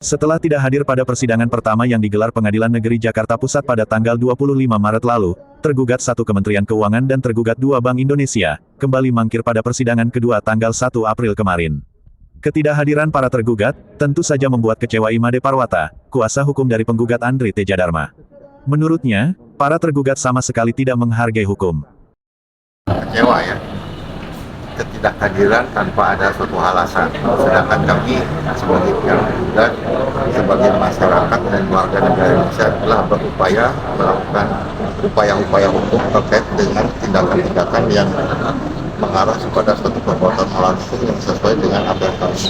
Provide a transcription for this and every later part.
Setelah tidak hadir pada persidangan pertama yang digelar Pengadilan Negeri Jakarta Pusat pada tanggal 25 Maret lalu, tergugat 1 Kementerian Keuangan dan tergugat 2 Bank Indonesia, kembali mangkir pada persidangan kedua tanggal 1 April kemarin. Ketidakhadiran para tergugat, tentu saja membuat kecewa Imade Parwata, kuasa hukum dari penggugat Andri Teja Dharma. Menurutnya, para tergugat sama sekali tidak menghargai hukum. Kecewa ya, ketidakhadiran tanpa ada suatu alasan. Sedangkan kami sebagai pihak tergugat, sebagai masyarakat dan warga negara Indonesia telah berupaya melakukan upaya-upaya hukum terkait dengan tindakan-tindakan yang mengarah kepada suatu perbuatan melawan hukum yang sesuai dengan apa yang kami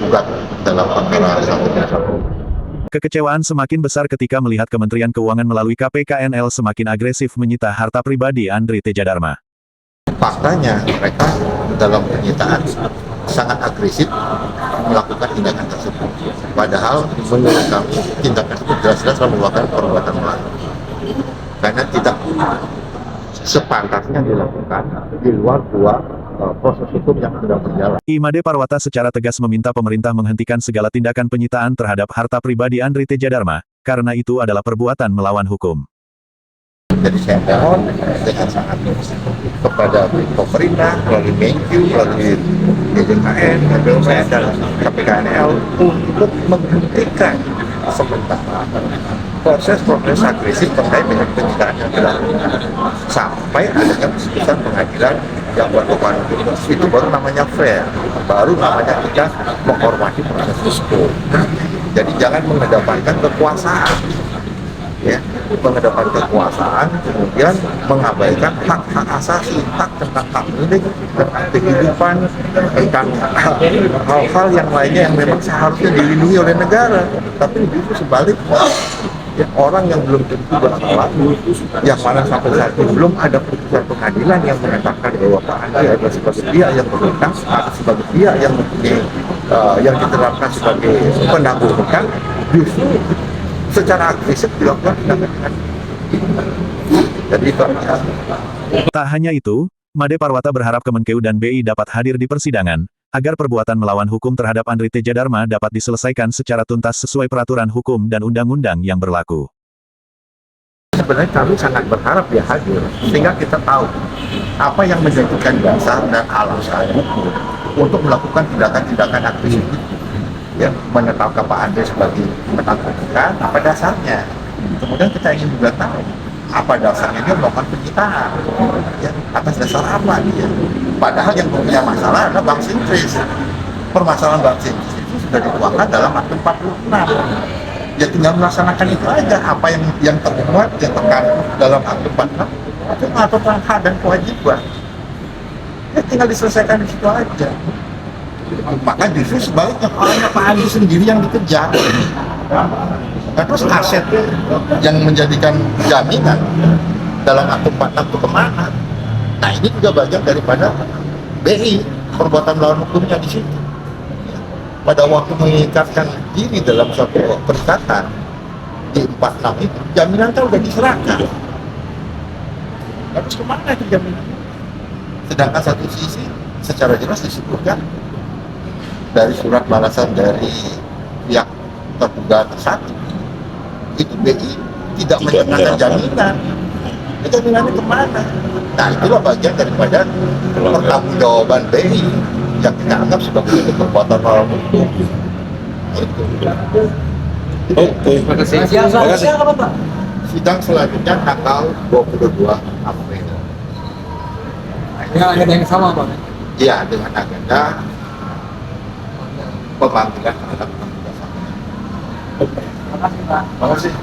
gugat dalam perkara 1. Kekecewaan semakin besar ketika melihat Kementerian Keuangan melalui KPKNL semakin agresif menyita harta pribadi Andri Teja Dharma. Faktanya mereka dalam penyitaan sangat agresif melakukan tindakan tersebut. Padahal menurut kami tindakan tersebut jelas-jelas merupakan perbuatan melawan. Karena tidak sepantasnya dilakukan di luar proses hukum yang sudah berjalan. Imade Parwata secara tegas meminta pemerintah menghentikan segala tindakan penyitaan terhadap harta pribadi Andri Teja Dharma, karena itu adalah perbuatan melawan hukum. Jadi saya mohon dengan sangat kepada pemerintah, melalui Menkyu, melalui DJKN, BUMN, dan KPKNL untuk menghentikan sementara proses agresif terkait dengan penyitaan yang dilakukan sampai adanya keputusan pengadilan yang berkepentingan itu baru namanya fair, baru namanya kita menghormati proses hukum. Jadi jangan mengedepankan kekuasaan, ya, mengedepankan kekuasaan kemudian mengabaikan hak-hak asasi, hak tentang hak milik, tentang kehidupan, tentang hal-hal yang lainnya yang memang seharusnya dilindungi oleh negara, tapi justru sebaliknya. Ya, orang yang belum tentu bersalah, yang mana sampai saat ini belum ada putusan pengadilan yang menyatakan bahwa Pak Andri adalah sebagai pihak yang berhutang atau sebagai pihak yang mempunyai yang diterapkan sebagai penangguh hutang, justru secara agresif dilakukan tindakan. Jadi itu. Tak hanya itu, Made Parwata berharap Kemenkeu dan BI dapat hadir di persidangan, agar perbuatan melawan hukum terhadap Andri Teja Dharma dapat diselesaikan secara tuntas sesuai peraturan hukum dan undang-undang yang berlaku. Sebenarnya kami sangat berharap dia hadir, sehingga kita tahu apa yang menjadikan dasar dan alasan hukum untuk melakukan tindakan-tindakan agresif itu. Ya, menetapkan Pak Andri sebagai penangguh hutang, apa dasarnya? Kemudian kita ingin juga tahu apa dasarnya dia melakukan penyitaan, ya, atas dasar apa dia? Padahal yang punya masalah adalah Bank Sentris. Permasalahan Bank Sentris itu sudah dituangkan dalam Akte 46. Ya tinggal melaksanakan itu aja, apa yang termuat, yang terkandung dalam Akte 46 itu mengatur tentang hak dan kewajiban. Ya tinggal diselesaikan di situ aja. Maka justru sebaliknya orangnya Pak Andri sendiri yang dikejar. Nah, terus aset yang menjadikan jaminan dalam Akte 46 itu kemana? Nah ini juga bagian daripada BI, perbuatan melawan hukumnya di situ. Pada waktu mengikatkan diri dalam suatu perikatan di 46 itu, jaminan itu sudah diserahkan. Terus kemana itu jaminan? Sedangkan satu sisi secara jelas disebutkan dari surat balasan dari pihak terduga tersatu, itu BI tidak menyerahkan jaminan. Jaminannya kemana? Nah itulah bagian daripada pertanggungjawaban BI yang kita anggap sebagai perbuatan melawan hukum. Itu. Oke, terima kasih. Terima kasih. Sidang selanjutnya tanggal 22 April. Dengan agenda yang sama, Bang? Iya, dengan agenda pemanggilan terhadap terduga. Terima kasih, Pak. Terima kasih.